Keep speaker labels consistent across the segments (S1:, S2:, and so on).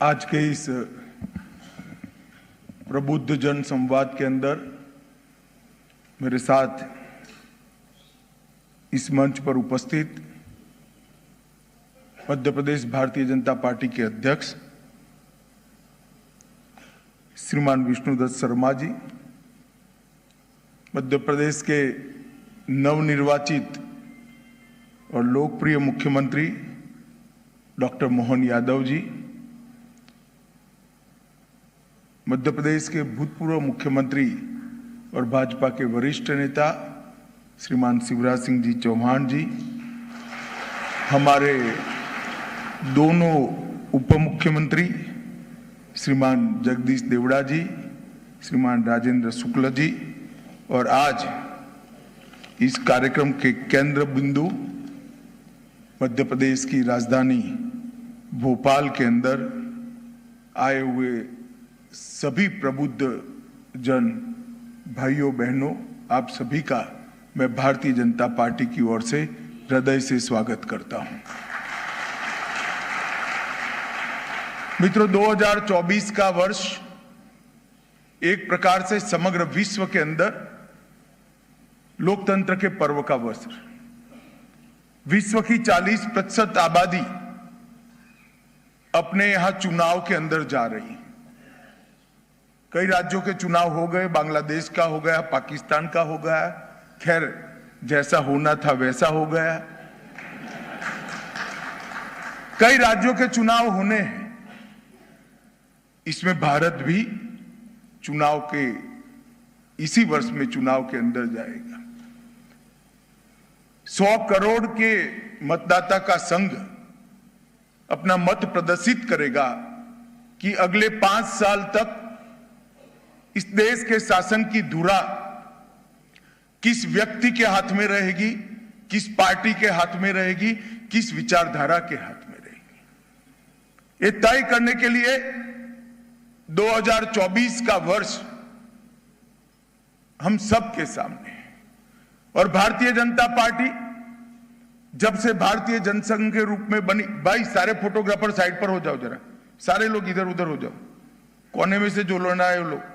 S1: आज के इस प्रबुद्ध जन संवाद के अंदर मेरे साथ इस मंच पर उपस्थित मध्य प्रदेश भारतीय जनता पार्टी के अध्यक्ष श्रीमान विष्णुदत्त शर्मा जी, मध्य प्रदेश के नवनिर्वाचित और लोकप्रिय मुख्यमंत्री डॉक्टर मोहन यादव जी, मध्य प्रदेश के भूतपूर्व मुख्यमंत्री और भाजपा के वरिष्ठ नेता श्रीमान शिवराज सिंह जी चौहान जी, हमारे दोनों उप मुख्यमंत्री श्रीमान जगदीश देवड़ा जी, श्रीमान राजेंद्र शुक्ल जी, और आज इस कार्यक्रम के केंद्र बिंदु मध्य प्रदेश की राजधानी भोपाल के अंदर आए हुए सभी प्रबुद्ध जन भाइयों बहनों, आप सभी का मैं भारतीय जनता पार्टी की ओर से हृदय से स्वागत करता हूं। मित्रों, 2024 का वर्ष एक प्रकार से समग्र विश्व के अंदर लोकतंत्र के पर्व का वर्ष। विश्व की 40% आबादी अपने यहां चुनाव के अंदर जा रही है। कई राज्यों के चुनाव हो गए, बांग्लादेश का हो गया, पाकिस्तान का हो गया, खैर जैसा होना था वैसा हो गया। कई राज्यों के चुनाव होने हैं, इसमें भारत भी चुनाव के इसी वर्ष में चुनाव के अंदर जाएगा। 100 करोड़ के मतदाता का संघ अपना मत प्रदर्शित करेगा कि अगले 5 साल तक इस देश के शासन की धुरा किस व्यक्ति के हाथ में रहेगी, किस पार्टी के हाथ में रहेगी, किस विचारधारा के हाथ में रहेगी। ये तय करने के लिए 2024 का वर्ष हम सबके सामने है। और भारतीय जनता पार्टी जब से भारतीय जनसंघ के रूप में बनी, भाई सारे फोटोग्राफर साइड पर हो जाओ, जरा सारे लोग इधर उधर हो जाओ, कोने में से जो लेना है वो लोग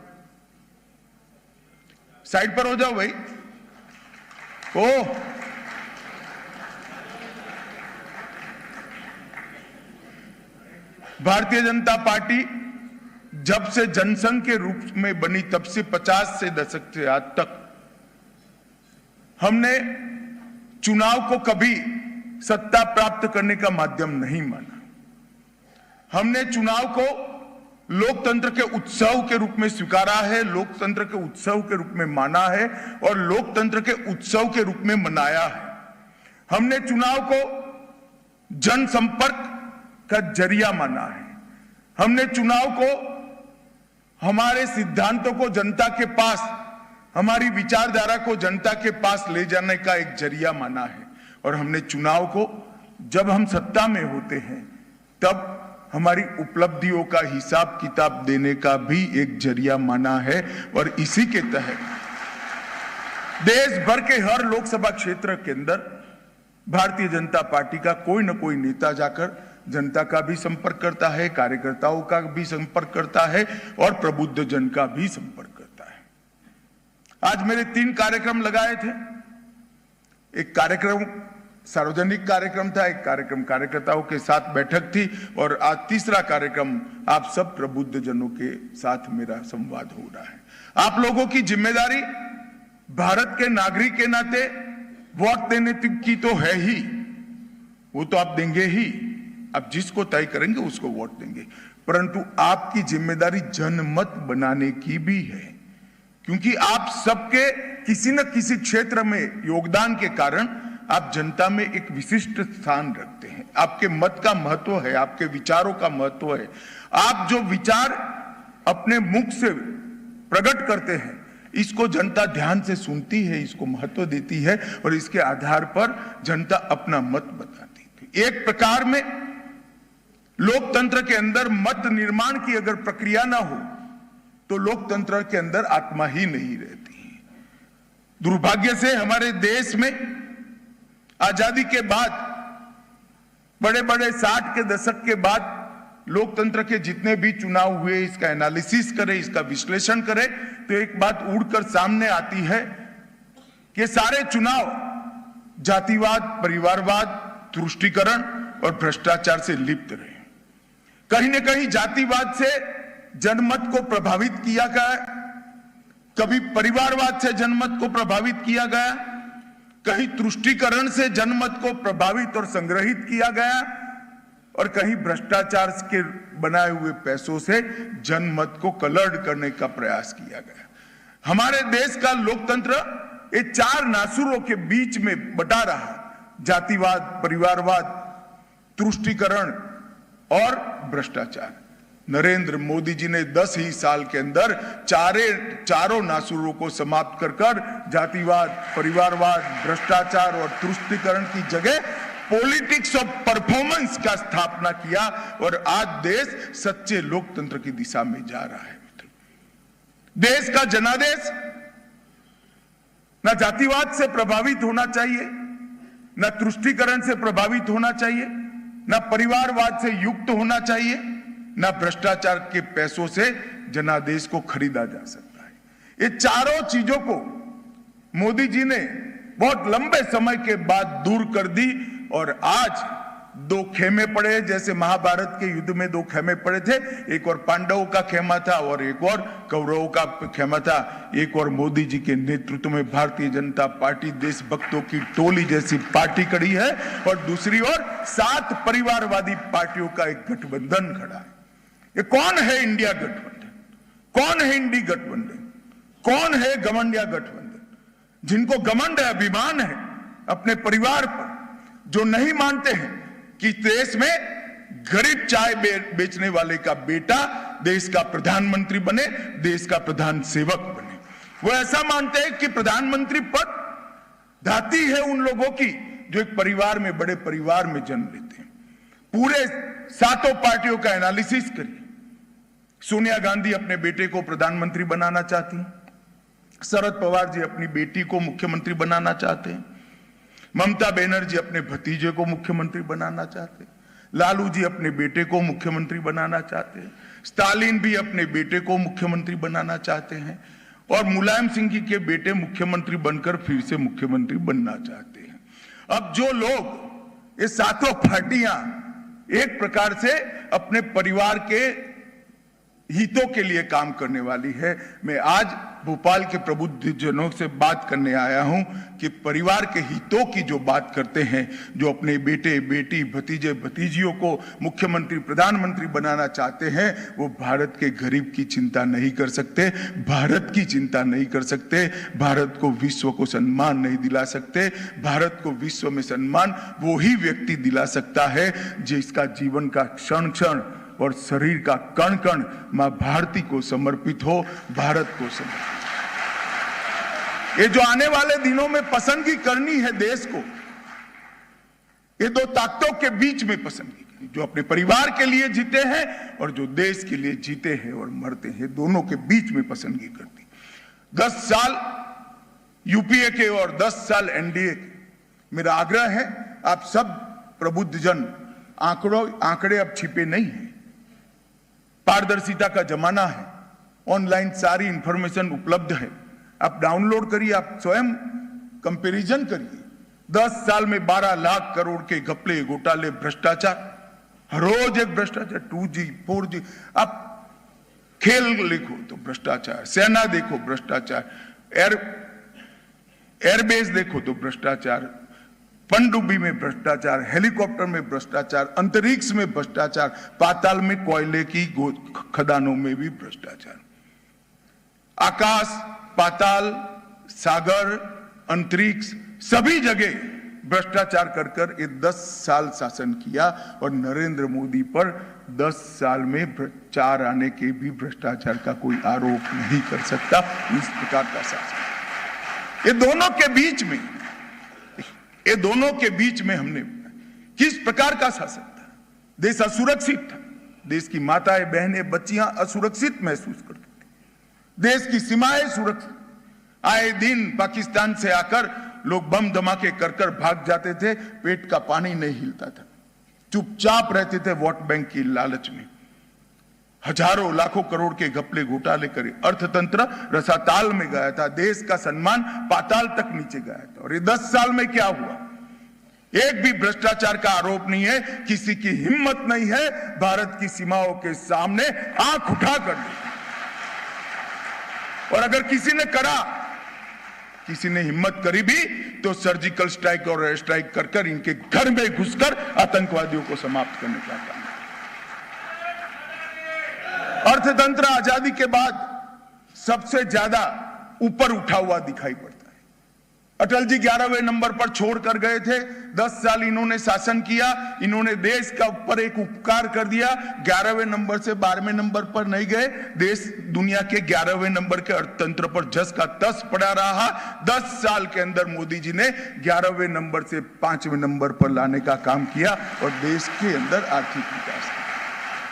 S1: साइड पर हो जाओ भाई। ओ भारतीय जनता पार्टी जब से जनसंघ के रूप में बनी तब से 50 से दशक से आज तक हमने चुनाव को कभी सत्ता प्राप्त करने का माध्यम नहीं माना। हमने चुनाव को लोकतंत्र के उत्सव के रूप में स्वीकारा है, लोकतंत्र के उत्सव के रूप में माना है और लोकतंत्र के उत्सव के रूप में मनाया है। हमने चुनाव को जनसंपर्क का जरिया माना है। हमने चुनाव को हमारे सिद्धांतों को जनता के पास, हमारी विचारधारा को जनता के पास ले जाने का एक जरिया माना है। और हमने चुनाव को जब हम सत्ता में होते हैं तब हमारी उपलब्धियों का हिसाब किताब देने का भी एक जरिया माना है। और इसी के तहत देश भर के हर लोकसभा क्षेत्र के अंदर भारतीय जनता पार्टी का कोई न कोई नेता जाकर जनता का भी संपर्क करता है, कार्यकर्ताओं का भी संपर्क करता है और प्रबुद्ध जन का भी संपर्क करता है। आज मेरे 3 कार्यक्रम लगाए थे। एक कार्यक्रम सार्वजनिक कार्यक्रम था, एक कार्यक्रम कार्यकर्ताओं के साथ बैठक थी और आज तीसरा कार्यक्रम आप सब प्रबुद्ध जनों के साथ मेरा संवाद हो रहा है। आप लोगों की जिम्मेदारी भारत के नागरिक के नाते वोट देने की तो है ही, वो तो आप देंगे ही, आप जिसको तय करेंगे उसको वोट देंगे, परंतु आपकी जिम्मेदारी जनमत बनाने की भी है। क्योंकि आप सबके किसी न किसी क्षेत्र में योगदान के कारण आप जनता में एक विशिष्ट स्थान रखते हैं। आपके मत का महत्व है, आपके विचारों का महत्व है। आप जो विचार अपने मुख से प्रकट करते हैं, इसको जनता ध्यान से सुनती है, इसको महत्व देती है और इसके आधार पर जनता अपना मत बताती है। एक प्रकार में लोकतंत्र के अंदर मत निर्माण की अगर प्रक्रिया ना हो तो लोकतंत्र के अंदर आत्मा ही नहीं रहती है। दुर्भाग्य से हमारे देश में आजादी के बाद बड़े बड़े 60 के दशक के बाद लोकतंत्र के जितने भी चुनाव हुए इसका एनालिसिस करें, इसका विश्लेषण करें, तो एक बात उड़कर सामने आती है कि सारे चुनाव जातिवाद, परिवारवाद, तुष्टीकरण और भ्रष्टाचार से लिप्त रहे। कहीं न कहीं जातिवाद से जनमत को प्रभावित किया गया, कभी परिवारवाद से जनमत को प्रभावित किया गया, कहीं तुष्टीकरण से जनमत को प्रभावित और संग्रहित किया गया, और कहीं भ्रष्टाचार के बनाए हुए पैसों से जनमत को कलर्ड करने का प्रयास किया गया। हमारे देश का लोकतंत्र ये चार नासुरों के बीच में बटा रहा, जातिवाद, परिवारवाद, तुष्टीकरण और भ्रष्टाचार। नरेंद्र मोदी जी ने 10 ही साल के अंदर चारों नासुरों को समाप्त कर जातिवाद, परिवारवाद, भ्रष्टाचार और तुष्टीकरण की जगह पॉलिटिक्स ऑफ परफॉर्मेंस का स्थापना किया, और आज देश सच्चे लोकतंत्र की दिशा में जा रहा है। देश का जनादेश ना जातिवाद से प्रभावित होना चाहिए, ना तुष्टीकरण से प्रभावित होना चाहिए, ना परिवारवाद से युक्त होना चाहिए, ना भ्रष्टाचार के पैसों से जनादेश को खरीदा जा सकता है। ये चारों चीजों को मोदी जी ने बहुत लंबे समय के बाद दूर कर दी, और आज दो खेमे पड़े, जैसे महाभारत के युद्ध में दो खेमे पड़े थे, एक और पांडवों का खेमा था और एक और कौरवों का खेमा था। एक और मोदी जी के नेतृत्व में भारतीय जनता पार्टी देशभक्तों की टोली जैसी पार्टी खड़ी है, और दूसरी ओर 7 परिवारवादी पार्टियों का एक गठबंधन खड़ा है। ये कौन है इंडिया गठबंधन? कौन है इंडी गठबंधन? कौन है घमंडिया गठबंधन? जिनको घमंड है, अभिमान है अपने परिवार पर, जो नहीं मानते हैं कि देश में गरीब चाय बेचने वाले का बेटा देश का प्रधानमंत्री बने, देश का प्रधान सेवक बने। वो ऐसा मानते हैं कि प्रधानमंत्री पद धाती है उन लोगों की जो एक परिवार में, बड़े परिवार में जन्म लेते हैं। पूरे 7 पार्टियों का एनालिसिस करिए। सोनिया गांधी अपने बेटे को प्रधानमंत्री बनाना चाहती हैं, शरद पवार जी अपनी बेटी को मुख्यमंत्री बनाना चाहते हैं, ममता बनर्जी अपने भतीजे को मुख्यमंत्री बनाना चाहते हैं, लालू जी अपने बेटे को मुख्यमंत्री बनाना चाहते हैं, स्टालिन भी अपने बेटे को मुख्यमंत्री बनाना चाहते हैं, और मुलायम सिंह जी के बेटे मुख्यमंत्री बनकर फिर से मुख्यमंत्री बनना चाहते हैं। अब जो लोग, ये 7 पार्टियां एक प्रकार से अपने परिवार के हितों के लिए काम करने वाली है। मैं आज भोपाल के प्रबुद्धजनों से बात करने आया हूं कि परिवार के हितों की जो बात करते हैं, जो अपने बेटे, बेटी, भतीजे, भतीजियों को मुख्यमंत्री, प्रधानमंत्री बनाना चाहते हैं, वो भारत के गरीब की चिंता नहीं कर सकते, भारत की चिंता नहीं कर सकते, भारत को विश्व को सम्मान नहीं दिला सकते। भारत को विश्व में सम्मान वो ही व्यक्ति दिला सकता है जिसका जीवन का क्षण क्षण और शरीर का कण कण मां भारती को समर्पित हो, भारत को समर्पित। ये जो आने वाले दिनों में पसंदगी करनी है देश को, ये 2 ताकतों के बीच में पसंदगी करनी, जो अपने परिवार के लिए जीते हैं और जो देश के लिए जीते हैं और मरते हैं, दोनों के बीच में पसंदगी करती। 10 साल यूपीए के और 10 साल एनडीए के। मेरा आग्रह है, आप सब प्रबुद्धजन, आंकड़े अब छिपे नहीं हैं, पारदर्शिता का जमाना है, ऑनलाइन सारी इंफॉर्मेशन उपलब्ध है, आप डाउनलोड करिए, आप स्वयं कंपैरिजन करिए। 10 साल में 12 लाख करोड़ के घपले, घोटाले, भ्रष्टाचार, हर रोज एक भ्रष्टाचार, 2G, 4G। आप खेल देखो तो भ्रष्टाचार, सेना देखो भ्रष्टाचार, एयरबेस देखो तो भ्रष्टाचार, पनडुब्बी में भ्रष्टाचार, हेलीकॉप्टर में भ्रष्टाचार, अंतरिक्ष में भ्रष्टाचार, पाताल में कोयले की खदानों में भी भ्रष्टाचार। आकाश, पाताल, सागर, अंतरिक्ष, सभी जगह भ्रष्टाचार कर कर ये 10 साल शासन किया, और नरेंद्र मोदी पर 10 साल में 4 आने के भी भ्रष्टाचार का कोई आरोप नहीं कर सकता। इस प्रकार का शासन, ये दोनों के बीच में हमने किस प्रकार का शासन था? देश असुरक्षित था, देश की माताएं, बहनें, बच्चियां असुरक्षित महसूस करती थी, देश की सीमाएं सुरक्षित। आए दिन पाकिस्तान से आकर लोग बम धमाके कर कर भाग जाते थे, पेट का पानी नहीं हिलता था, चुपचाप रहते थे वोट बैंक की लालच में। हजारों लाखों करोड़ के घपले घोटाले करे, अर्थतंत्र रसाताल में गया था, देश का सम्मान पाताल तक नीचे गया था। और ये 10 साल में क्या हुआ? एक भी भ्रष्टाचार का आरोप नहीं है, किसी की हिम्मत नहीं है भारत की सीमाओं के सामने आंख उठा कर दी। और अगर किसी ने करा, किसी ने हिम्मत करी भी, तो सर्जिकल स्ट्राइक और एयर स्ट्राइक कर इनके घर में घुसकर आतंकवादियों को समाप्त करने का काम। अर्थतंत्र आजादी के बाद सबसे ज्यादा ऊपर उठा हुआ दिखाई पड़ता है। अटल जी 11वें नंबर पर छोड़कर गए थे। 10 साल इन्होंने शासन किया, इन्होंने देश का ऊपर एक उपकार कर दिया। 11वें नंबर से 12वें नंबर पर नहीं गए, देश दुनिया के 11वें नंबर के अर्थतंत्र पर जस का तस पड़ा रहा। 10 साल के अंदर मोदी जी ने 11वें नंबर से 5वें नंबर पर लाने का काम किया और देश के अंदर आर्थिक विकास किया।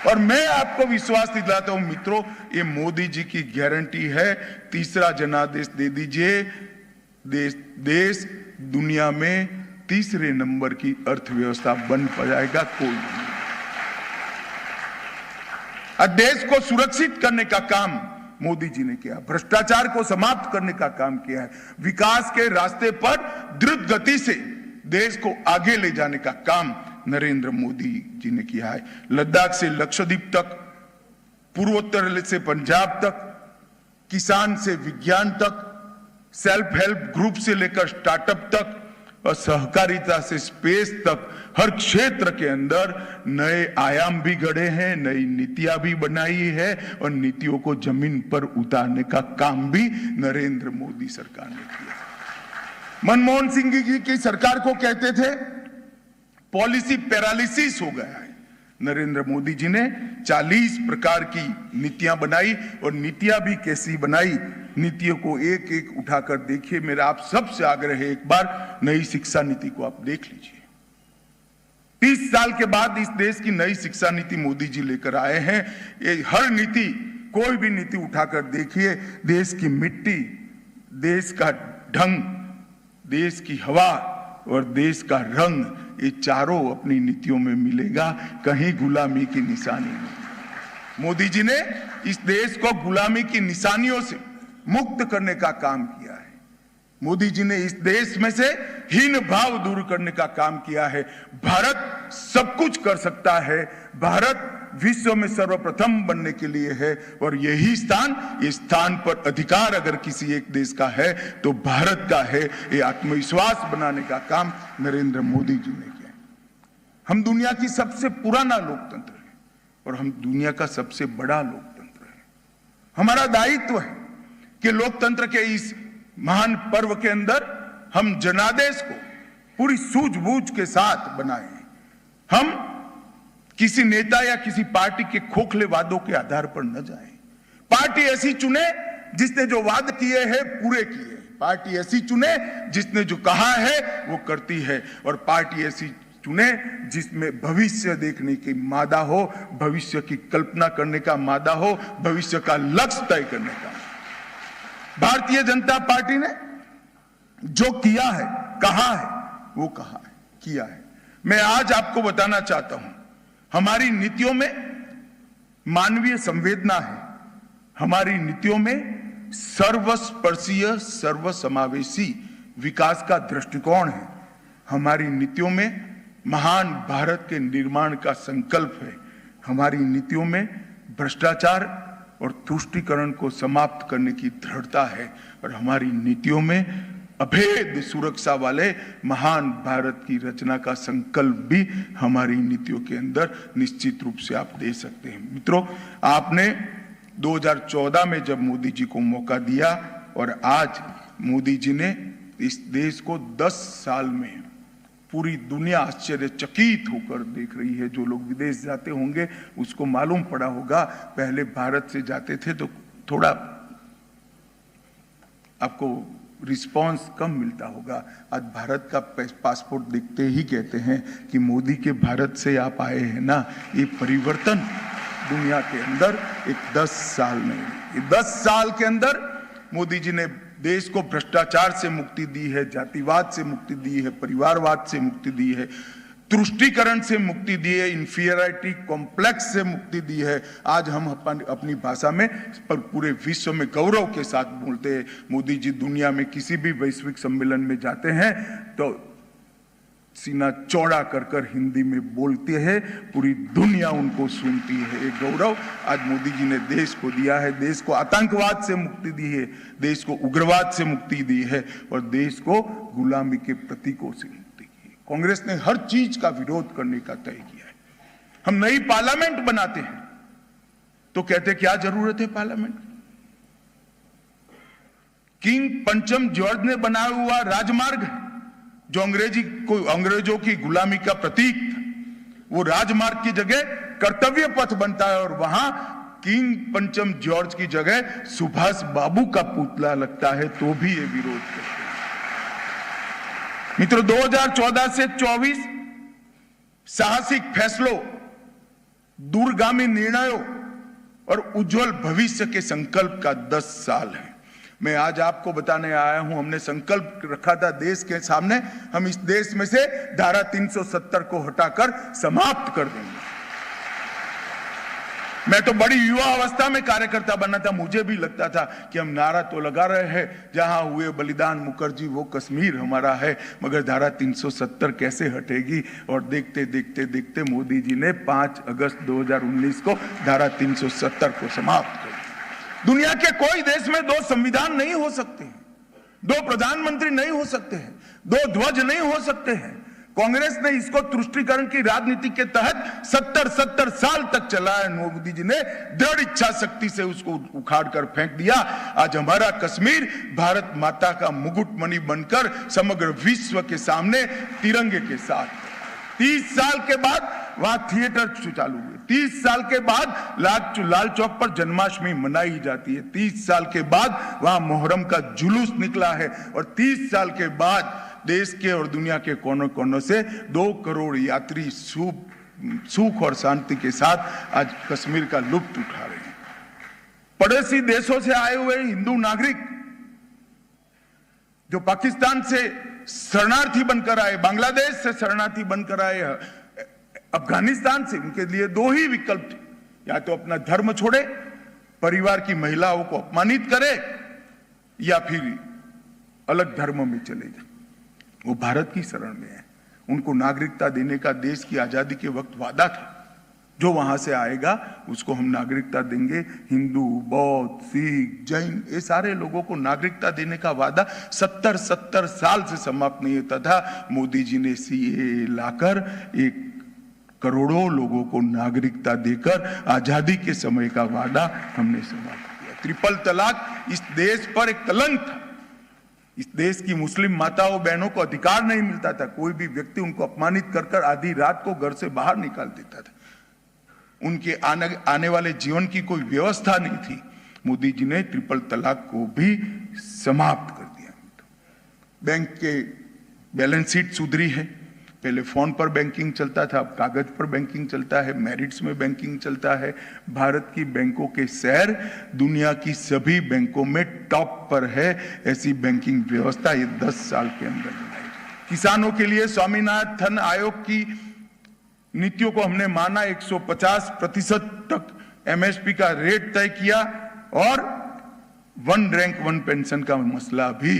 S1: और मैं आपको विश्वास दिलाता हूं मित्रों, ये मोदी जी की गारंटी है। तीसरा जनादेश दे दीजिए, देश दुनिया में तीसरे नंबर की अर्थव्यवस्था बन पाएगा। कोई नहीं। देश को सुरक्षित करने का काम मोदी जी ने किया, भ्रष्टाचार को समाप्त करने का काम किया है, विकास के रास्ते पर द्रुत गति से देश को आगे ले जाने का काम नरेंद्र मोदी जी ने किया है। लद्दाख से लक्षद्वीप तक, पूर्वोत्तर से पंजाब तक, किसान से विज्ञान तक, सेल्फ हेल्प ग्रुप से लेकर स्टार्टअप तक और सहकारिता से स्पेस तक, हर क्षेत्र के अंदर नए आयाम भी गढ़े हैं, नई नीतियां भी बनाई है और नीतियों को जमीन पर उतारने का काम भी नरेंद्र मोदी सरकार ने किया। मनमोहन सिंह जी की सरकार को कहते थे पॉलिसी पैरालिसिस हो गया है। नरेंद्र मोदी जी ने 40 प्रकार की नीतियां बनाई और नीतियां भी कैसी बनाई, नीतियों को एक एक उठाकर देखिए। मेरा आप सबसे आग्रह है, एक बार नई शिक्षा नीति को आप देख लीजिए। 30 साल के बाद इस देश की नई शिक्षा नीति मोदी जी लेकर आए हैं। ये हर नीति, कोई भी नीति उठाकर देखिए, देश की मिट्टी, देश का ढंग, देश की हवा और देश का रंग, ये चारों अपनी नीतियों में मिलेगा। कहीं गुलामी की निशानी नहीं। मोदी जी ने इस देश को गुलामी की निशानियों से मुक्त करने का काम किया है। मोदी जी ने इस देश में से हीन भाव दूर करने का काम किया है। भारत सब कुछ कर सकता है, भारत विश्व में सर्वप्रथम बनने के लिए है और यही स्थान, इस स्थान पर अधिकार अगर किसी एक देश का है तो भारत का है। ये आत्मविश्वास बनाने का काम नरेंद्र मोदी जी ने किया। हम दुनिया की सबसे पुराना लोकतंत्र है और हम दुनिया का सबसे बड़ा लोकतंत्र है। हमारा दायित्व है कि लोकतंत्र के इस महान पर्व के अंदर हम जनादेश को पूरी सूझबूझ के साथ बनाएं। हम किसी नेता या किसी पार्टी के खोखले वादों के आधार पर न जाएं। पार्टी ऐसी चुने जिसने जो वादे किए हैं पूरे किए। पार्टी ऐसी चुने जिसने जो कहा है वो करती है और पार्टी ऐसी चुने जिसमें भविष्य देखने की मादा हो, भविष्य की कल्पना करने का मादा हो, भविष्य का लक्ष्य तय करने का। भारतीय जनता पार्टी ने जो किया है, कहा है, वो कहा है, किया है। मैं आज आपको बताना चाहता हूं, हमारी नीतियों में मानवीय संवेदना है, हमारी नीतियों में सर्वस्पर्शीय सर्वसमावेशी विकास का दृष्टिकोण है, हमारी नीतियों में महान भारत के निर्माण का संकल्प है, हमारी नीतियों में भ्रष्टाचार और तुष्टीकरण को समाप्त करने की दृढ़ता है और हमारी नीतियों में अभेद सुरक्षा वाले महान भारत की रचना का संकल्प भी हमारी नीतियों के अंदर निश्चित रूप से आप दे सकते हैं। मित्रों, आपने 2014 में जब मोदी जी को मौका दिया और आज मोदी जी ने इस देश को 10 साल में पूरी दुनिया आश्चर्यचकित होकर देख रही है। जो लोग विदेश जाते होंगे उसको मालूम पड़ा होगा, पहले भारत से जाते थे तो थोड़ा आपको रिस्पांस कम मिलता होगा। आज भारत का पासपोर्ट दिखते ही कहते हैं कि मोदी के भारत से आप आए हैं ना। ये परिवर्तन दुनिया के अंदर एक 10 साल में, ये 10 साल के अंदर मोदी जी ने देश को भ्रष्टाचार से मुक्ति दी है, जातिवाद से मुक्ति दी है, परिवारवाद से मुक्ति दी है, तुष्टीकरण से मुक्ति दी है, इंफीरियरिटी कॉम्प्लेक्स से मुक्ति दी है। आज हम अपनी भाषा में पर पूरे विश्व में गौरव के साथ बोलते हैं। मोदी जी दुनिया में किसी भी वैश्विक सम्मेलन में जाते हैं तो सीना चौड़ा कर कर हिंदी में बोलते हैं, पूरी दुनिया उनको सुनती है। ये गौरव आज मोदी जी ने देश को दिया है। देश को आतंकवाद से मुक्ति दी है, देश को उग्रवाद से मुक्ति दी है और देश को गुलामी के प्रतीकों से मुक्ति की है। कांग्रेस ने हर चीज का विरोध करने का तय किया है। हम नई पार्लियामेंट बनाते हैं तो कहते क्या जरूरत है पार्लियामेंट? किंग पंचम जॉर्ज ने बनाया हुआ राजमार्ग है जो अंग्रेजों की गुलामी का प्रतीक था, वो राजमार्ग की जगह कर्तव्य पथ बनता है और वहां किंग पंचम जॉर्ज की जगह सुभाष बाबू का पुतला लगता है तो भी ये विरोध करते हैं। मित्रों, 2014 से 24 साहसिक फैसलों, दूरगामी निर्णयों और उज्जवल भविष्य के संकल्प का 10 साल है। मैं आज आपको बताने आया हूं, हमने संकल्प रखा था देश के सामने, हम इस देश में से धारा 370 को हटाकर समाप्त कर देंगे। मैं तो बड़ी युवा अवस्था में कार्यकर्ता बना था, मुझे भी लगता था कि हम नारा तो लगा रहे हैं, जहां हुए बलिदान मुखर्जी वो कश्मीर हमारा है, मगर धारा 370 कैसे हटेगी। और देखते देखते देखते मोदी जी ने 5 अगस्त 2019 को धारा 370 को समाप्त कर दिया। दुनिया के कोई देश में 2 संविधान नहीं हो सकते हैं, 2 प्रधानमंत्री नहीं हो सकते हैं, 2 ध्वज नहीं हो सकते हैं। कांग्रेस ने इसको तुष्टीकरण की राजनीति के तहत 70 साल तक चलाया। मोदी जी ने दृढ़ इच्छा शक्ति से उसको उखाड़ कर फेंक दिया। आज हमारा कश्मीर भारत माता का मुकुटमणि बनकर समग्र विश्व के सामने तिरंगे के साथ 30 साल के बाद वहां थिएटर चालू हुए। 30 साल के बाद लाल चौक पर जन्माष्टमी मनाई जाती है। 30 साल के बाद वहां मोहर्रम का जुलूस निकला है और 30 साल के बाद देश के और दुनिया के कोनों कोनों से 2 करोड़ यात्री सुख और शांति के साथ आज कश्मीर का लुत्फ उठा रहे हैं। पड़ोसी देशों से आए हुए हिंदू नागरिक जो पाकिस्तान से शरणार्थी बनकर आए, बांग्लादेश से शरणार्थी बनकर आए, अफगानिस्तान से, उनके लिए 2 ही विकल्प थे, या तो अपना धर्म छोड़े, परिवार की महिलाओं को अपमानित करे, या फिर अलग धर्म में चले जाए। वो भारत की शरण में है। उनको नागरिकता देने का देश की आजादी के वक्त वादा था, जो वहां से आएगा उसको हम नागरिकता देंगे। हिंदू, बौद्ध, सिख, जैन, ये सारे लोगों को नागरिकता देने का वादा 70 साल से समाप्त नहीं होता था। मोदी जी ने सीएए लाकर 1 करोड़ों लोगों को नागरिकता देकर आजादी के समय का वादा हमने समाप्त किया। ट्रिपल तलाक इस देश पर एक कलंक था। इस देश की मुस्लिम माताओं बहनों को अधिकार नहीं मिलता था। कोई भी व्यक्ति उनको अपमानित कर आधी रात को घर से बाहर निकाल देता था। उनके आने वाले जीवन की कोई व्यवस्था नहीं थी। मोदी जी ने ट्रिपल तलाक को भी समाप्त कर दिया। बैंक के बैलेंस शीट सुधरी है। पहले फोन पर बैंकिंग चलता था, अब कागज पर बैंकिंग चलता है, मेरिट्स में बैंकिंग चलता है। भारत की बैंकों के शेयर दुनिया की सभी बैंकों में टॉप पर है। ऐसी बैंकिंग व्यवस्था ये 10 साल के अंदर बनाई। किसानों के लिए स्वामीनाथन आयोग की नीतियों को हमने माना, 150% तक एमएसपी का रेट तय किया और 1 रैंक 1 पेंशन का मसला भी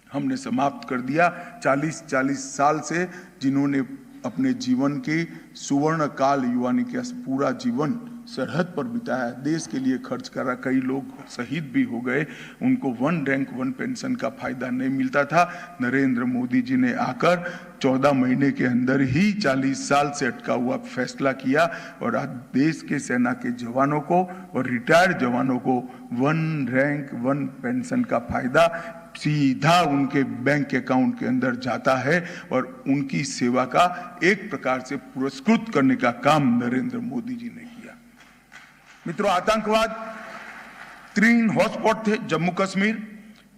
S1: हमने समाप्त कर दिया। 40 साल से जिन्होंने अपने जीवन के सुवर्ण काल, युवानी के पूरा जीवन सरहद पर बिताया, देश के लिए खर्च करा, कई लोग शहीद भी हो गए, उनको 1 रैंक 1 पेंशन का फायदा नहीं मिलता था। नरेंद्र मोदी जी ने आकर 14 महीने के अंदर ही 40 साल से अटका हुआ फैसला किया और आज देश के सेना के जवानों को और रिटायर्ड जवानों को 1 रैंक 1 पेंशन का फायदा सीधा उनके बैंक अकाउंट के अंदर जाता है और उनकी सेवा का एक प्रकार से पुरस्कृत करने का काम नरेंद्र मोदी जी ने किया। मित्रों, आतंकवाद 3 हॉटस्पॉट थे, जम्मू कश्मीर,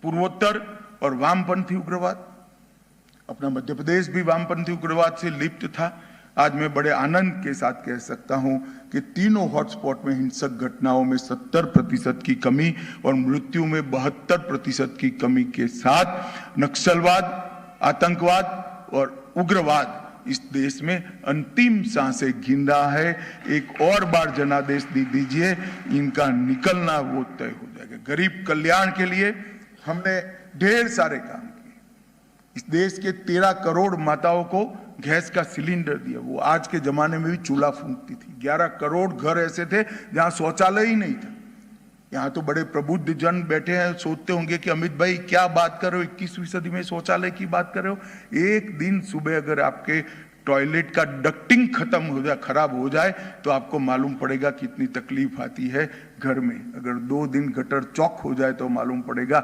S1: पूर्वोत्तर और वामपंथी उग्रवाद। अपना मध्य प्रदेश भी वामपंथी उग्रवाद से लिप्त था। आज मैं बड़े आनंद के साथ कह सकता हूं कि तीनों हॉटस्पॉट में हिंसक घटनाओं में 70% की कमी और मृत्यु में 72% की कमी के साथ नक्सलवाद, आतंकवाद और उग्रवाद इस देश में अंतिम सांसें गिन रहा है। एक और बार जनादेश दे दीजिए, इनका निकलना वो तय हो जाएगा। गरीब कल्याण के लिए हमने ढेर सारे काम किए। इस देश के 13 करोड़ माताओं को गैस का सिलेंडर दिया। वो आज के जमाने में भी चूल्हा फूंकती थी। 11 करोड़ घर ऐसे थे जहां शौचालय ही नहीं था। यहाँ तो बड़े प्रबुद्ध जन बैठे हैं, सोचते होंगे कि अमित भाई क्या बात कर रहे हो, 21वीं सदी में शौचालय की बात कर रहे हो। एक दिन सुबह अगर आपके टॉयलेट का डक्टिंग खत्म हो जाए, खराब हो जाए, तो आपको मालूम पड़ेगा कितनी तकलीफ आती है घर में। अगर 2 दिन गटर चौक हो जाए तो मालूम पड़ेगा।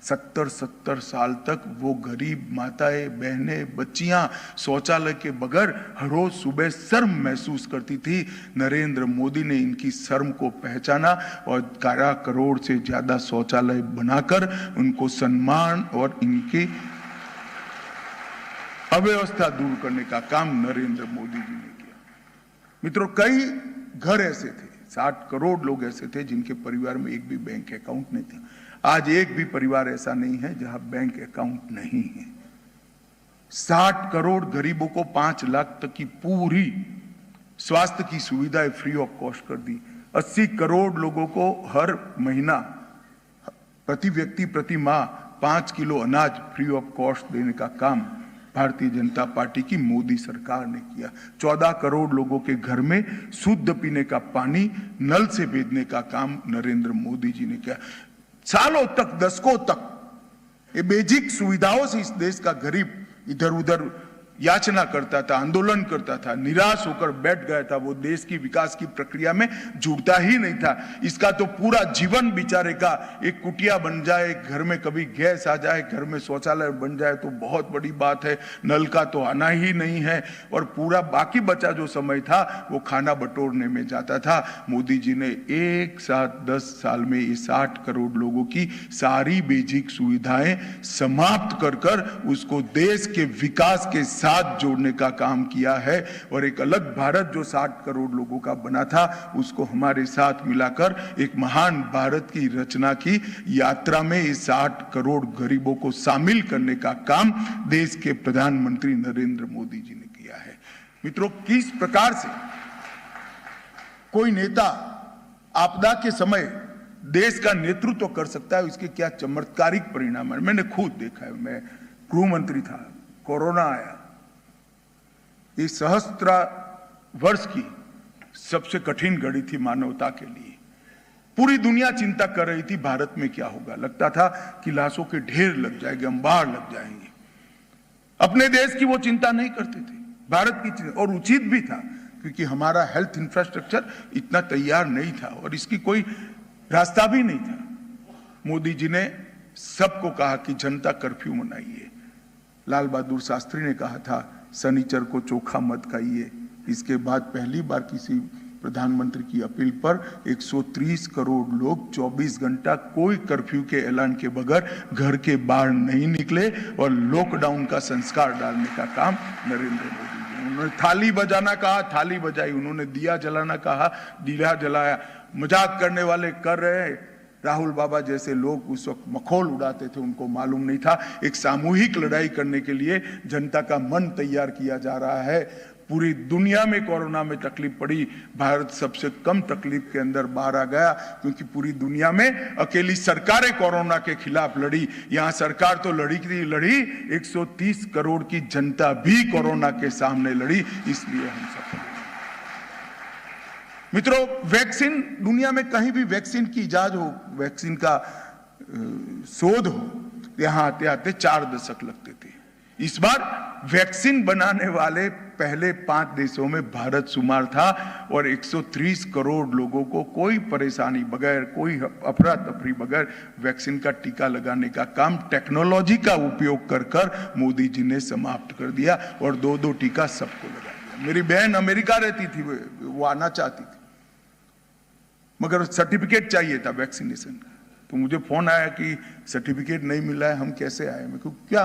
S1: 70 साल तक वो गरीब माताएं, बहनें, बच्चियां शौचालय के बगैर हर रोज सुबह शर्म महसूस करती थी। नरेंद्र मोदी ने इनकी शर्म को पहचाना और 11 करोड़ से ज्यादा शौचालय बनाकर उनको सम्मान और इनकी अव्यवस्था दूर करने का काम नरेंद्र मोदी जी ने किया। मित्रों, कई घर ऐसे थे, 60 करोड़ लोग ऐसे थे जिनके परिवार में एक भी बैंक अकाउंट नहीं था। आज एक भी परिवार ऐसा नहीं है जहां बैंक अकाउंट नहीं है। 60 करोड़ गरीबों को 5 लाख तक की पूरी स्वास्थ्य की सुविधाएं फ्री ऑफ कॉस्ट कर दी। 80 करोड़ लोगों को हर महीना प्रति व्यक्ति प्रति माह 5 किलो अनाज फ्री ऑफ कॉस्ट देने का काम भारतीय जनता पार्टी की मोदी सरकार ने किया। 14 करोड़ लोगों के घर में शुद्ध पीने का पानी नल से भेजने का काम नरेंद्र मोदी जी ने किया। सालों तक, दशकों तक ये बेसिक सुविधाओं से इस देश का गरीब इधर उधर याचना करता था, आंदोलन करता था, निराश होकर बैठ गया था। वो देश की विकास की प्रक्रिया में जुड़ता ही नहीं था। इसका तो पूरा जीवन बेचारे का एक कुटिया बन जाए, घर में कभी गैस आ जाए, घर में शौचालय बन जाए तो बहुत बड़ी बात है। नल का तो आना ही नहीं है और पूरा बाकी बचा जो समय था वो खाना बटोरने में जाता था। मोदी जी ने एक साथ 10 साल में ये 60 करोड़ लोगों की सारी बेसिक सुविधाएं समाप्त कर कर उसको देश के विकास के साथ जोड़ने का काम किया है। और एक अलग भारत जो 60 करोड़ लोगों का बना था उसको हमारे साथ मिलाकर एक महान भारत की रचना की यात्रा में इस 60 करोड़ गरीबों को शामिल करने का काम देश के प्रधानमंत्री नरेंद्र मोदी जी ने किया है। मित्रों, किस प्रकार से कोई नेता आपदा के समय देश का नेतृत्व कर सकता है, इसके क्या चमत्कारिक परिणाम है मैंने खुद देखा है। मैं गृह मंत्री था, कोरोना आया, ये सहस्त्र वर्ष की सबसे कठिन घड़ी थी मानवता के लिए। पूरी दुनिया चिंता कर रही थी भारत में क्या होगा। लगता था कि लाशों के ढेर लग जाएंगे, अंबार लग जाएंगे। अपने देश की वो चिंता नहीं करते थे, भारत की चिंता, और उचित भी था क्योंकि हमारा हेल्थ इंफ्रास्ट्रक्चर इतना तैयार नहीं था और इसकी कोई रास्ता भी नहीं था। मोदी जी ने सबको कहा कि जनता कर्फ्यू मनाइए। लाल बहादुर शास्त्री ने कहा था शनिचर को चोखा मत खाइए। इसके बाद पहली बार किसी प्रधानमंत्री की अपील पर 130 करोड़ लोग 24 घंटा कोई कर्फ्यू के ऐलान के बगैर घर के बाहर नहीं निकले और लॉकडाउन का संस्कार डालने का काम नरेंद्र मोदी जी। उन्होंने थाली बजाना कहा, थाली बजाई। उन्होंने दिया जलाना कहा, दिया जलाया। मजाक करने वाले कर रहे हैं। राहुल बाबा जैसे लोग उस वक्त मखौल उड़ाते थे, उनको मालूम नहीं था एक सामूहिक लड़ाई करने के लिए जनता का मन तैयार किया जा रहा है। पूरी दुनिया में कोरोना में तकलीफ पड़ी, भारत सबसे कम तकलीफ के अंदर बाहर आ गया क्योंकि पूरी दुनिया में अकेली सरकारें कोरोना के खिलाफ लड़ी। यहां सरकार तो लड़ी 130 करोड़ की जनता भी कोरोना के सामने लड़ी, इसलिए हम सफल। मित्रों, वैक्सीन, दुनिया में कहीं भी वैक्सीन की इजाद हो, वैक्सीन का शोध हो, यहां आते आते 4 दशक लगते थे। इस बार वैक्सीन बनाने वाले पहले 5 देशों में भारत शुमार था और 130 करोड़ लोगों को कोई परेशानी बगैर, कोई अफरा तफरी बगैर वैक्सीन का टीका लगाने का काम टेक्नोलॉजी का उपयोग कर कर मोदी जी ने समाप्त कर दिया और 2-2 टीका सबको लगा दिया। मेरी बहन अमेरिका रहती थी, वो आना चाहती थी मगर सर्टिफिकेट चाहिए था वैक्सीनेशन का। तो मुझे फोन आया कि सर्टिफिकेट नहीं मिला है, हम कैसे आए। मैं कहूँ क्या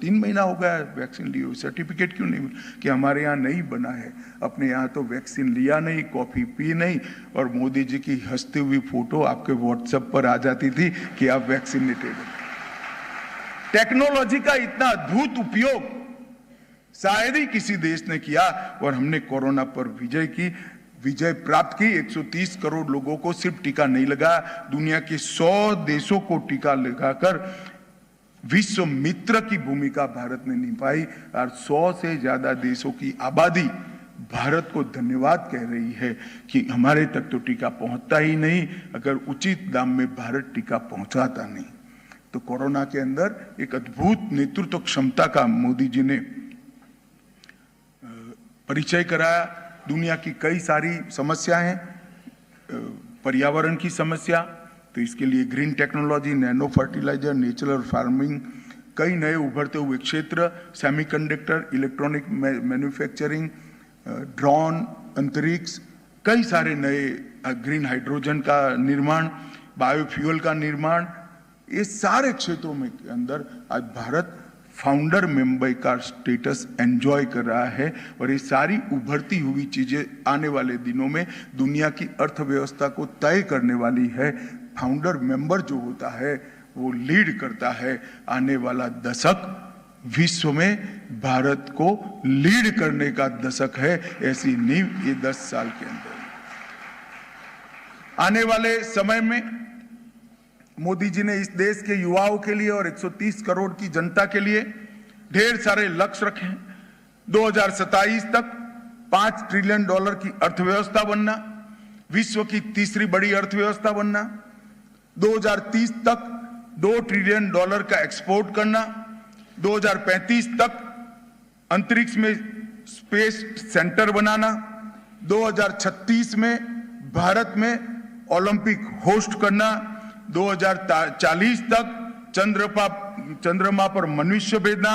S1: 3 महीना हो गया वैक्सीन लिए हुए, सर्टिफिकेट क्यों नहीं मिला? कि हमारे यहाँ नहीं बना है, अपने यहाँ तो वैक्सीन लिया नहीं, कॉफी पी नहीं। और मोदी जी की हंसती हुई फोटो आपके व्हाट्सएप पर आ जाती थी कि आप वैक्सीनेटेड हैं। टेक्नोलॉजी का इतना अद्भुत उपयोग शायद ही किसी देश ने किया। और हमने कोरोना पर विजय प्राप्त की। 130 करोड़ लोगों को सिर्फ टीका नहीं लगा, दुनिया के 100 देशों को टीका लगाकर विश्व मित्र की भूमिका भारत ने निभाई और 100 से ज्यादा देशों की आबादी भारत को धन्यवाद कह रही है कि हमारे तक तो टीका पहुंचता ही नहीं, अगर उचित दाम में भारत टीका पहुंचाता नहीं। तो कोरोना के अंदर एक अद्भुत नेतृत्व क्षमता का मोदी जी ने परिचय कराया। दुनिया की कई सारी समस्याएं हैं, पर्यावरण की समस्या, तो इसके लिए green technology, nano fertiliser, natural farming, कई नए उभरते हुए क्षेत्र, सेमीकंडक्टर, इलेक्ट्रॉनिक मैन्युफैक्चरिंग, ड्रोन, अंतरिक्ष, कई सारे नए ग्रीन हाइड्रोजन का निर्माण, बायोफ्यूल का निर्माण, ये सारे क्षेत्रों में के अंदर आज भारत फाउंडर मेंबर का स्टेटस एंजॉय कर रहा है। और ये सारी उभरती हुई चीजें आने वाले दिनों में दुनिया की अर्थव्यवस्था को तय करने वाली है। फाउंडर मेंबर जो होता है वो लीड करता है। आने वाला दशक विश्व में भारत को लीड करने का दशक है, ऐसी नींव ये 10 साल के अंदर। आने वाले समय में मोदी जी ने इस देश के युवाओं के लिए और 130 करोड़ की जनता के लिए ढेर सारे लक्ष्य रखे हैं। 2027 तक $5 ट्रिलियन की अर्थव्यवस्था बनना, विश्व की तीसरी बड़ी अर्थव्यवस्था बनना, 2030 तक $2 ट्रिलियन का एक्सपोर्ट करना, 2035 तक अंतरिक्ष में स्पेस सेंटर बनाना, 2036 में भारत में ओलंपिक होस्ट करना, 2040 तक चंद्रमा पर मनुष्य भेजना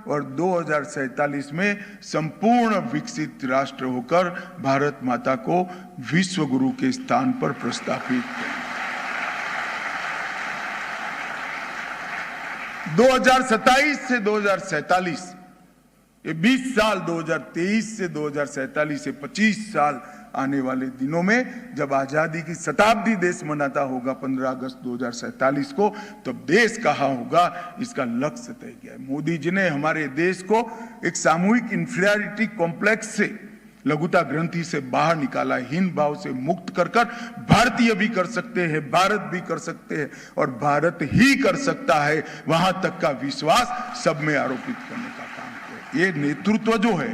S1: और 2047 में संपूर्ण विकसित राष्ट्र होकर भारत माता को विश्व गुरु के स्थान पर प्रस्थापित करना। 2027 से 2047 ये 20 साल, 2023 से 2047 से 25 साल आने वाले दिनों में जब आजादी की शताब्दी देश मनाता होगा 15 अगस्त 2047 को, तब देश कहाँ होगा इसका लक्ष्य तय किया है। मोदी जी ने हमारे देश को एक सामूहिक इंफीरियरिटी कॉम्प्लेक्स से, लघुता ग्रंथि से बाहर निकाला, हीन भाव से मुक्त कर भारतीय भी कर सकते हैं, भारत भी कर सकते हैं और भारत ही कर सकता है, वहां तक का विश्वास सब में आरोपित करने का काम किया। ये नेतृत्व जो है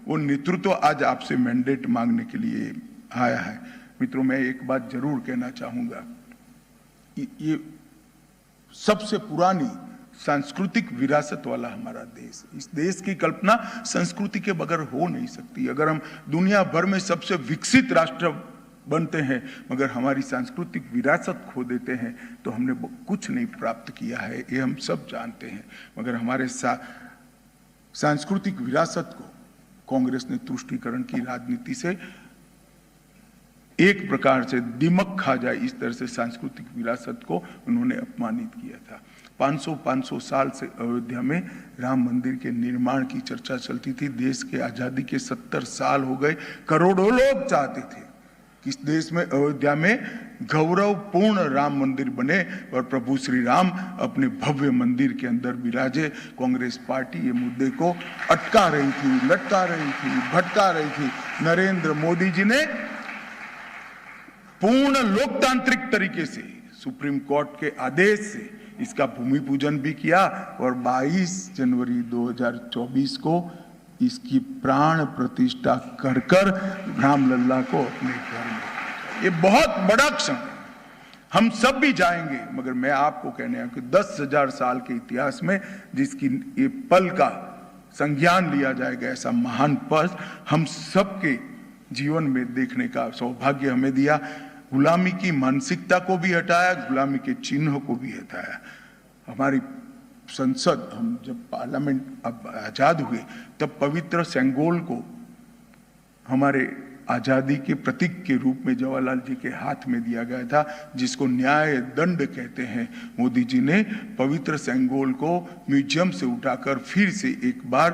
S1: वो नेतृत्व आज आपसे मैंडेट मांगने के लिए आया है। मित्रों, मैं एक बात जरूर कहना चाहूंगा, ये सबसे पुरानी सांस्कृतिक विरासत वाला हमारा देश, इस देश की कल्पना संस्कृति के बगैर हो नहीं सकती। अगर हम दुनिया भर में सबसे विकसित राष्ट्र बनते हैं मगर हमारी सांस्कृतिक विरासत खो देते हैं तो हमने कुछ नहीं प्राप्त किया है, ये हम सब जानते हैं। मगर हमारे सांस्कृतिक विरासत को कांग्रेस ने तुष्टीकरण की राजनीति से एक प्रकार से दिमक खा जाए इस तरह से सांस्कृतिक विरासत को उन्होंने अपमानित किया था। 500 साल से अयोध्या में राम मंदिर के निर्माण की चर्चा चलती थी। देश के आजादी के 70 साल हो गए, करोड़ों लोग चाहते थे कि इस देश में अयोध्या में गौरवपूर्ण राम मंदिर बने और प्रभु श्री राम अपने भव्य मंदिर के अंदर विराजे। कांग्रेस पार्टी ये मुद्दे को अटका रही थी, लटका रही थी, भटका रही थी। नरेंद्र मोदी जी ने पूर्ण लोकतांत्रिक तरीके से सुप्रीम कोर्ट के आदेश से इसका भूमि पूजन भी किया और 22 जनवरी 2024 को इसकी प्राण प्रतिष्ठा कर रामलल्ला को अपने घर में, ये बहुत बड़ा क्षण, हम सब भी जाएंगे। मगर मैं आपको कहने आया कि 10,000 साल के इतिहास में जिसकी ये पल का संज्ञान लिया जाएगा, ऐसा महान पल हम सबके जीवन में देखने का सौभाग्य हमें दिया। गुलामी की मानसिकता को भी हटाया, गुलामी के चिन्ह को भी हटाया। हमारी संसद, हम जब पार्लियामेंट अब आजाद हुए तब पवित्र सेंगोल को हमारे आजादी के प्रतीक के रूप में जवाहरलाल जी के हाथ में दिया गया था, जिसको न्याय दंड कहते हैं। मोदी जी ने पवित्र सेंगोल को म्यूजियम से उठाकर फिर से एक बार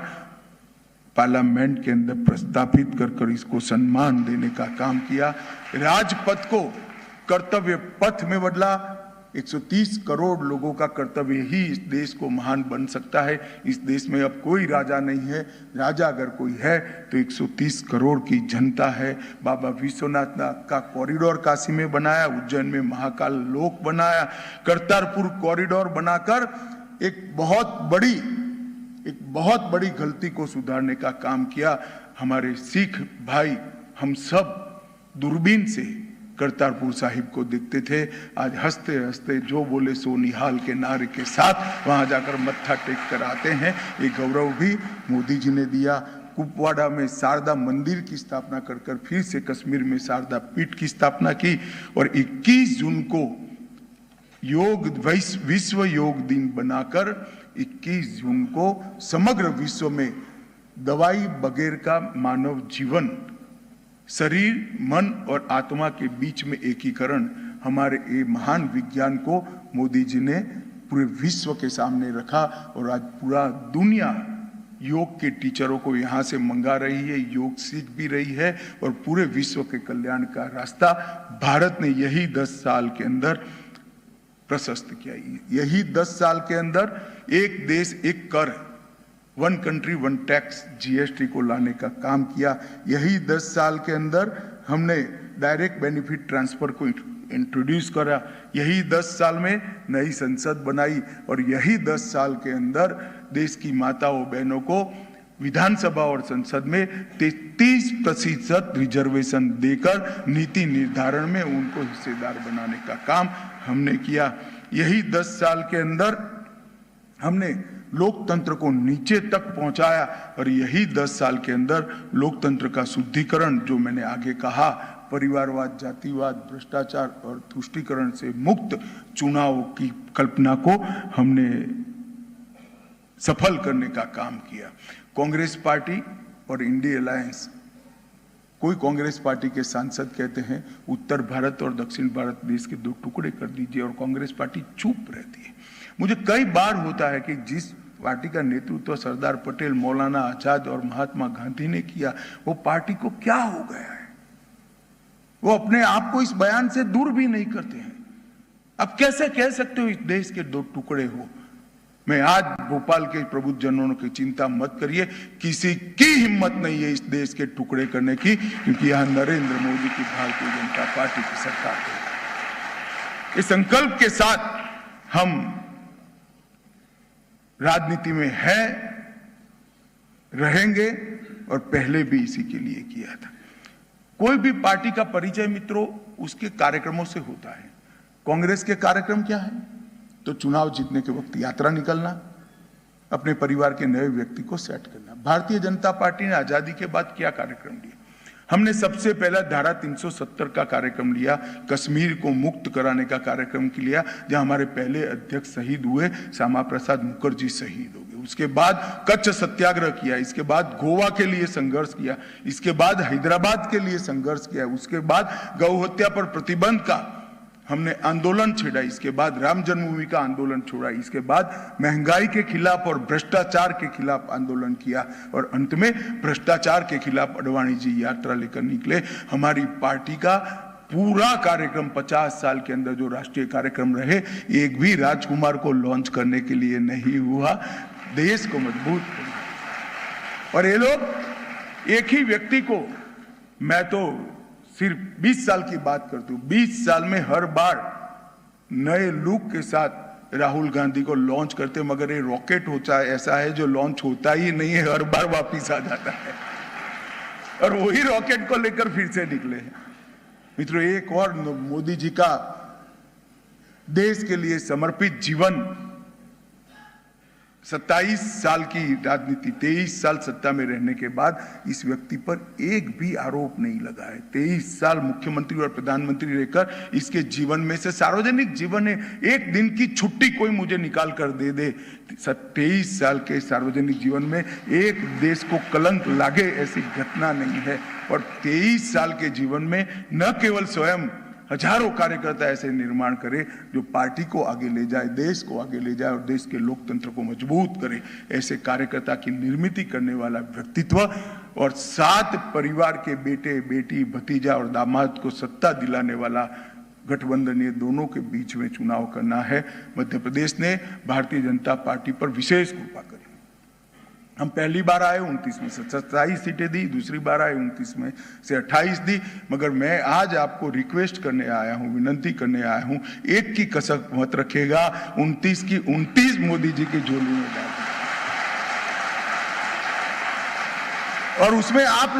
S1: पार्लियामेंट के अंदर प्रस्तापित कर इसको सम्मान देने का काम किया। राजपथ को कर्तव्य पथ में बदला, 130 करोड़ लोगों का कर्तव्य ही इस देश को महान बन सकता है। इस देश में अब कोई राजा नहीं है, राजा अगर कोई है तो 130 करोड़ की जनता है। बाबा विश्वनाथ का कॉरिडोर काशी में बनाया, उज्जैन में महाकाल लोक बनाया, करतारपुर कॉरिडोर बनाकर एक बहुत बड़ी गलती को सुधारने का काम किया। हमारे सिख भाई हम सब दूरबीन से करतारपुर साहिब को देखते थे, आज हंसते हंसते जो बोले सो निहाल के नारे के साथ वहां जाकर मत्था टेक कर आते हैं। ये गौरव भी मोदी जी ने दिया। कुपवाड़ा में शारदा मंदिर की स्थापना कर फिर से कश्मीर में शारदा पीठ की स्थापना की और 21 जून को विश्व योग दिन बनाकर 21 जून को समग्र विश्व में दवाई बगैर का मानव जीवन, शरीर, मन और आत्मा के बीच में एकीकरण, हमारे ये महान विज्ञान को मोदी जी ने पूरे विश्व के सामने रखा और आज पूरा दुनिया योग के टीचरों को यहाँ से मंगा रही है, योग सीख भी रही है और पूरे विश्व के कल्याण का रास्ता भारत ने यही 10 साल के अंदर प्रशस्त किया। यही 10 साल के अंदर एक देश एक कर, 1 कंट्री 1 टैक्स, जीएसटी को लाने का काम किया। यही 10 साल के अंदर हमने डायरेक्ट बेनिफिट ट्रांसफर को इंट्रोड्यूस करा। यही 10 साल में नई संसद बनाई और यही 10 साल के अंदर देश की माताओं बहनों को विधानसभा और संसद में 33% रिजर्वेशन देकर नीति निर्धारण में उनको हिस्सेदार बनाने का काम हमने किया। यही 10 साल के अंदर हमने लोकतंत्र को नीचे तक पहुंचाया और यही 10 साल के अंदर लोकतंत्र का शुद्धिकरण, जो मैंने आगे कहा, परिवारवाद, जातिवाद, भ्रष्टाचार और तुष्टीकरण से मुक्त चुनाव की कल्पना को हमने सफल करने का काम किया। कांग्रेस पार्टी और इंडिया अलायंस, कोई कांग्रेस पार्टी के सांसद कहते हैं उत्तर भारत और दक्षिण भारत देश के 2 टुकड़े कर दीजिए और कांग्रेस पार्टी चुप रहती है। मुझे कई बार होता है कि जिस पार्टी का नेतृत्व सरदार पटेल, मौलाना आजाद और महात्मा गांधी ने किया, वो पार्टी को क्या हो गया है? वो अपने आप को इस बयान से दूर भी नहीं करते हैं। अब कैसे कह सकते हो इस देश के 2 टुकड़े हो? मैं आज भोपाल के प्रबुद्धजनों की चिंता मत करिए, किसी की हिम्मत नहीं है इस देश के टुकड़े करने की, क्योंकि यहां नरेंद्र मोदी की भारतीय जनता पार्टी की सरकार है। इस संकल्प के साथ हम राजनीति में है, रहेंगे और पहले भी इसी के लिए किया था। कोई भी पार्टी का परिचय मित्रों उसके कार्यक्रमों से होता है। कांग्रेस के कार्यक्रम क्या है? तो चुनाव जीतने के वक्त यात्रा निकलना, अपने परिवार के नए व्यक्ति को सेट करना। भारतीय जनता पार्टी ने आजादी के बाद क्या कार्यक्रम लिया? हमने सबसे पहला धारा 370 का कार्यक्रम लिया, कश्मीर को मुक्त कराने का कार्यक्रम लिया, जहां हमारे पहले अध्यक्ष शहीद हुए, श्यामा प्रसाद मुखर्जी शहीद हो गए। उसके बाद कच्छ सत्याग्रह किया, इसके बाद गोवा के लिए संघर्ष किया, इसके बाद हैदराबाद के लिए संघर्ष किया, उसके बाद गौ हत्या पर प्रतिबंध का हमने आंदोलन छेड़ा, इसके बाद राम जन्मभूमि का आंदोलन छोड़ा, इसके बाद महंगाई के खिलाफ और भ्रष्टाचार के खिलाफ आंदोलन किया और अंत में भ्रष्टाचार के खिलाफ अडवाणी जी यात्रा लेकर निकले। हमारी पार्टी का पूरा कार्यक्रम 50 साल के अंदर जो राष्ट्रीय कार्यक्रम रहे, एक भी राजकुमार को लॉन्च करने के लिए नहीं हुआ, देश को मजबूत करना। और ये लोग एक ही व्यक्ति को, मैं तो सिर्फ 20 साल की बात करता हूं, 20 साल में हर बार नए लुक के साथ राहुल गांधी को लॉन्च करते, मगर ये रॉकेट होता है ऐसा है जो लॉन्च होता ही नहीं है, हर बार वापिस आ जाता है और वही रॉकेट को लेकर फिर से निकले हैं। मित्रों, एक और मोदी जी का देश के लिए समर्पित जीवन, 27 साल की राजनीति, 23 साल सत्ता में रहने के बाद इस व्यक्ति पर एक भी आरोप नहीं लगा है। 23 साल मुख्यमंत्री और प्रधानमंत्री रहकर इसके जीवन में से, सार्वजनिक जीवन है, एक दिन की छुट्टी कोई मुझे निकाल कर दे दे, 23 साल के सार्वजनिक जीवन में एक देश को कलंक लागे ऐसी घटना नहीं है। और 23 साल के जीवन में न केवल स्वयं हजारों कार्यकर्ता ऐसे निर्माण करे जो पार्टी को आगे ले जाए, देश को आगे ले जाए और देश के लोकतंत्र को मजबूत करे, ऐसे कार्यकर्ता की निर्मित करने वाला व्यक्तित्व और 7 परिवार के बेटे, बेटी, भतीजा और दामाद को सत्ता दिलाने वाला गठबंधन दोनों के बीच में चुनाव करना है। मध्य प्रदेश ने भारतीय जनता पार्टी पर विशेष कृपा करी। हम पहली बार आए 29 में से 27 सीटें दी, दूसरी बार आए 29 में से 28 दी। मगर मैं आज आपको रिक्वेस्ट करने आया हूं, विनंती करने आया हूं, एक की कसक मत रखेगा, 29 की 29 मोदी जी की झोली में डाल। और उसमें आप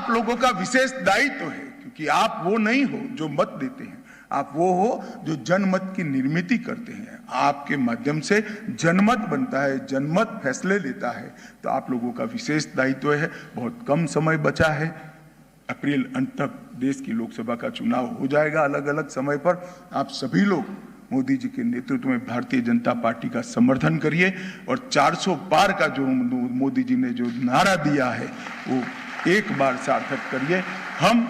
S1: लोगों का विशेष दायित्व है, क्योंकि आप वो नहीं हो जो मत देते हैं, आप वो हो जो जनमत की निर्मिति करते हैं। आपके माध्यम से जनमत बनता है, जनमत फैसले लेता है। तो आप लोगों का विशेष दायित्व है। बहुत कम समय बचा है, अप्रैल अंत तक देश की लोकसभा का चुनाव हो जाएगा अलग अलग समय पर। आप सभी लोग मोदी जी के नेतृत्व में भारतीय जनता पार्टी का समर्थन करिए और 400 पार का जो मोदी जी ने जो नारा दिया है वो एक बार सार्थक करिए। हम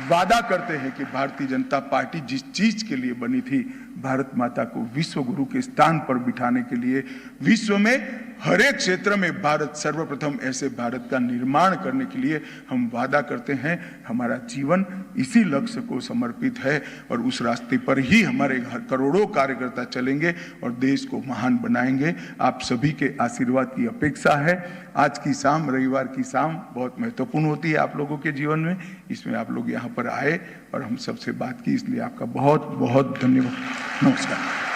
S1: वादा करते हैं कि भारतीय जनता पार्टी जिस चीज के लिए बनी थी, भारत माता को विश्व गुरु के स्थान पर बिठाने के लिए, विश्व में हर एक क्षेत्र में भारत सर्वप्रथम ऐसे भारत का निर्माण करने के लिए हम वादा करते हैं। हमारा जीवन इसी लक्ष्य को समर्पित है और उस रास्ते पर ही हमारे करोड़ों कार्यकर्ता चलेंगे और देश को महान बनाएंगे। आप सभी के आशीर्वाद की अपेक्षा है। आज की शाम, रविवार की शाम बहुत महत्वपूर्ण होती है आप लोगों के जीवन में। इसमें आप लोग यहाँ पर आए और हम सबसे बात की, इसलिए आपका बहुत बहुत धन्यवाद। नमस्कार।